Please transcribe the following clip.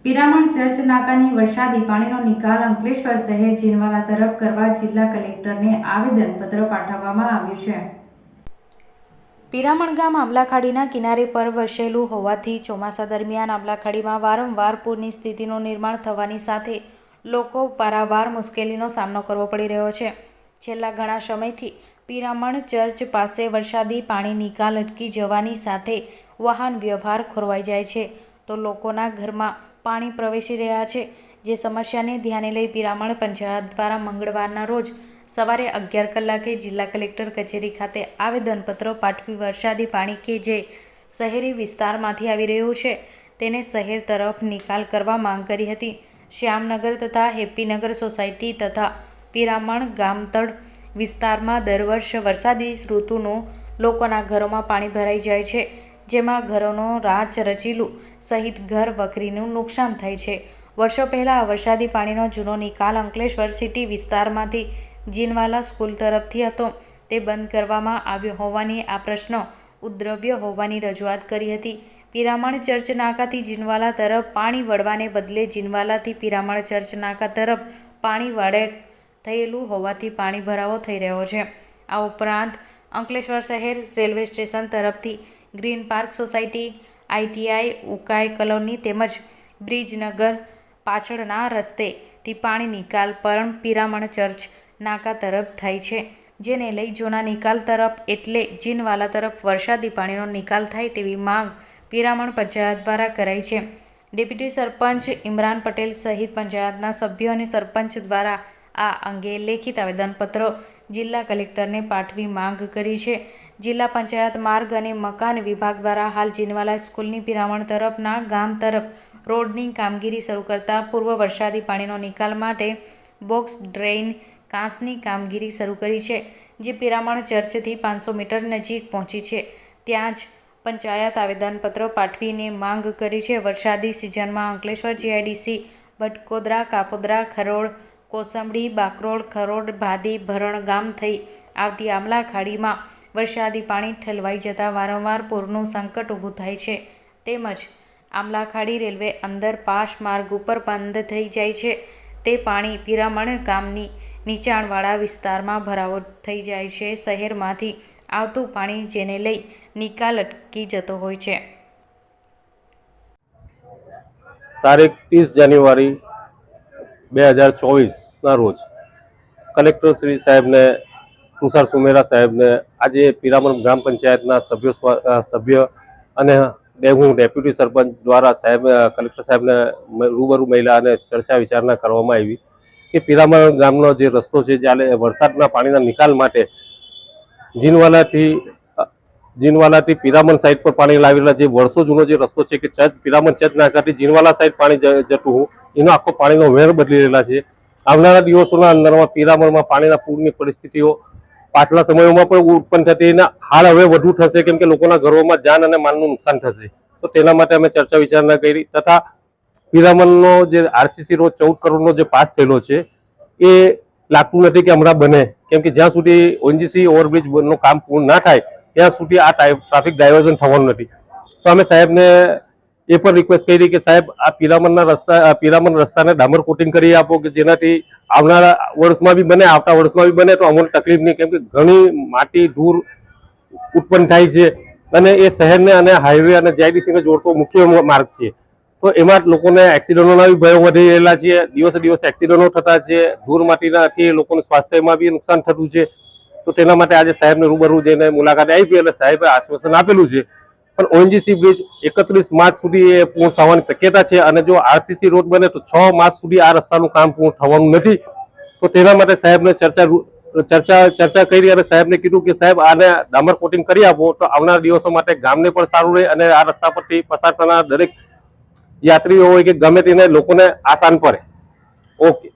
Piraman church નાકાની વરસાદી પાણીનો નિકાલ અંકલેશ્વર શહેર જીનવાલા તરફ કરવા જિલ્લા કલેક્ટરને આવેદનપત્ર પાઠવવામાં આવ્યું છે. પિરામણ ગામ આંબલાખાડીના કિનારે પર વસેલું હોવાથી ચોમાસા દરમિયાન આંબલાખાડીમાં વારંવાર પૂરની સ્થિતિનું નિર્માણ થવાની સાથે લોકો પારાવાર મુશ્કેલીનો સામનો કરવો પડી રહ્યો છે. છેલ્લા ઘણા સમયથી પિરામણ ચર્ચ પાસે વરસાદી પાણી નિકાલ અટકી જવાની સાથે વાહન વ્યવહાર ખોરવાઈ જાય છે તો લોકોના ઘરમાં પાણી પ્રવેશી રહ્યા છે. જે સમસ્યાને ધ્યાને લઈ પિરામણ પંચાયત દ્વારા મંગળવારના રોજ સવારે 11 કલાકે જિલ્લા કલેક્ટર કચેરી ખાતે આવેદનપત્ર પાઠવી વરસાદી પાણી કે જે શહેરી વિસ્તારમાંથી આવી રહ્યું છે તેને શહેર તરફ નિકાલ કરવા માંગ કરી હતી. શ્યામનગર તથા હેપ્પીનગર સોસાયટી તથા પિરામણ ગામતળ વિસ્તારમાં દર વર્ષ વરસાદી ઋતુનું લોકોના ઘરોમાં પાણી ભરાઈ જાય છે, જેમાં ઘરોનું રાચરચીલું સહિત ઘર વખરીનું નુકસાન થાય છે. વર્ષો પહેલાં વરસાદી પાણીનો જૂનો નિકાલ અંકલેશ્વર સિટી વિસ્તારમાંથી જીનવાલા સ્કૂલ તરફથી હતો તે બંધ કરવામાં આવ્યો હોવાની આ પ્રશ્ન ઉદ્ભવ્યો હોવાની રજૂઆત કરી હતી. પિરામણ ચર્ચ નાકાથી જીનવાલા તરફ પાણી વળવાને બદલે જીનવાલાથી પિરામણ ચર્ચ નાકા તરફ પાણી વળે થયેલું હોવાથી પાણી ભરાવો થઈ રહ્યો છે. આ ઉપરાંત અંકલેશ્વર શહેર રેલવે સ્ટેશન તરફથી green park society, ITI, Ukai colony તેમજ બ્રિજનગર પાછળના રસ્તેથી પાણી નિકાલ પણ પિરામણ ચર્ચ નાકા તરફ થાય છે, જેને લઈ જૂના નિકાલ તરફ એટલે જીનવાલા તરફ વરસાદી પાણીનો નિકાલ થાય તેવી માંગ પિરામણ પંચાયત દ્વારા કરાઈ છે. ડેપ્યુટી સરપંચ ઇમરાન પટેલ સહિત પંચાયતના સભ્યો અને સરપંચ દ્વારા આ અંગે લેખિત આવેદનપત્ર જિલ્લા કલેક્ટરને પાઠવી માંગ કરી છે. જિલ્લા પંચાયત માર્ગ અને મકાન વિભાગ દ્વારા હાલ જીનવાલા સ્કૂલની પિરામણ તરફના ગામ તરફ રોડની કામગીરી શરૂ કરતા પૂર્વ વરસાદી પાણીનો નિકાલ માટે બોક્સ ડ્રેઇન કાંસની કામગીરી શરૂ કરી છે, જે પિરામણ ચર્ચથી 500 મીટર નજીક પહોંચી છે. ત્યાં જ પંચાયત આવેદનપત્ર પાઠવીને માંગ કરી છે. વરસાદી સિઝનમાં અંકલેશ્વર GIDC, ભટકોદરા, કાપોદરા, ખરોડ, કોસંબડી, બાકરોલ, ખરોડ, ભાદી, ભરણ ગામ થઈ આવતી આંબલા ખાડીમાં વરસાદી પાણી ઠલવાઈ જતાં વારંવાર પૂરનું સંકટ ઊભું થાય છે. તેમજ આંબલાખાડી રેલવે અંડરપાસ માર્ગ ઉપર બંધ થઈ જાય છે. તે પાણી પિરામણ ગામની નીચાણવાળા વિસ્તારમાં ભરાવો થઈ જાય છે. શહેરમાંથી આવતું પાણી જેને લઈ નિકાલ અટકી જતો હોય છે. તારીખ 30 જાન્યુઆરી 2024ના રોજ કલેક્ટર શ્રી સાહેબને, તુષાર સુમેરા સાહેબને આજે પિરામણ ગ્રામ પંચાયતના સભ્ય અને હું ડેપ્યુટી સરપંચ દ્વારા કલેક્ટર સાહેબને રૂબરૂ મળ્યા અને ચર્ચા વિચારણા કરવામાં આવી કે પિરામણ ગામનો જે રસ્તો છે જ્યારે વરસાદના પાણીના નિકાલ માટે જીનવાલાથી પિરામણ સાઈડ પર પાણી લાવેલા જે વર્ષો જૂનો જે રસ્તો છે કે પિરામણ ચર્ચ નાકાથી જીનવાલા સાઈડ પાણી જતું એનો આખો પાણીનો વેર બદલી રહેલા છે. આવનારા દિવસોના અંદરમાં પિરામણમાં પાણીના પૂરની પરિસ્થિતિઓ પાછલા સમયોમાં પણ ઉત્પન્ન થતી એના હાલ હવે વધુ થશે, કેમ કે લોકોના ઘરોમાં જાન અને માલનું નુકસાન થશે. તો તેના માટે અમે ચર્ચા વિચારણા કરી તથા પિરામણનો જે RCC રોડ 14 કરોડનો જે પાસ થયેલો છે એ લાગતું નથી કે હમણાં બને, કેમ કે જ્યાં સુધી ONGC ઓવરબ્રિજનું કામ પૂર્ણ ના થાય ત્યાં સુધી આ ટ્રાફિક ડાયવર્ઝન થવાનું નથી. તો અમે સાહેબને એ પણ રિક્વેસ્ટ કરી કે સાહેબ આ પિરામણ રસ્તાને ડામર કોટિંગ કરી આપો કે જેનાથી આવનારા વર્ષમાં બી બને, આવતા વર્ષમાં બી બને તો અમને તકલીફ નહીં, કેમ કે ઘણી માટી ધૂળ ઉત્પન્ન થાય છે અને એ શહેરને અને હાઈવે અને GIDCને જોડતો મુખ્ય માર્ગ છે. તો એમાં લોકોને એક્સિડન્ટોના બી ભયો વધી રહેલા છે. દિવસે દિવસે એક્સિડન્ટો થતા છે. ધૂળ માટીનાથી લોકોનું સ્વાસ્થ્યમાં બી નુકસાન થતું છે. તો તેના માટે આજે સાહેબને રૂબરૂ જઈને મુલાકાત આપી એટલે સાહેબે આશ્વાસન આપેલું છે. પણ ONGC બ્રિજ 31 માર્ચ સુધી એ પૂર્ણ થવાની શક્યતા છે અને જો RCC રોડ બને તો 6 માર્ચ સુધી આ રસ્તાનું કામ પૂર્ણ થવાનું નથી. તો તેના માટે સાહેબને ચર્ચા કરી અને સાહેબને કીધું કે સાહેબ આને ડામર કોટિંગ કરી આપો તો આવનારા દિવસો માટે ગામને પણ સારું રહે અને આ રસ્તા પરથી પસાર થનાર દરેક યાત્રીઓ હોય કે ગમે તેને લોકોને આસાન પડે. ઓકે.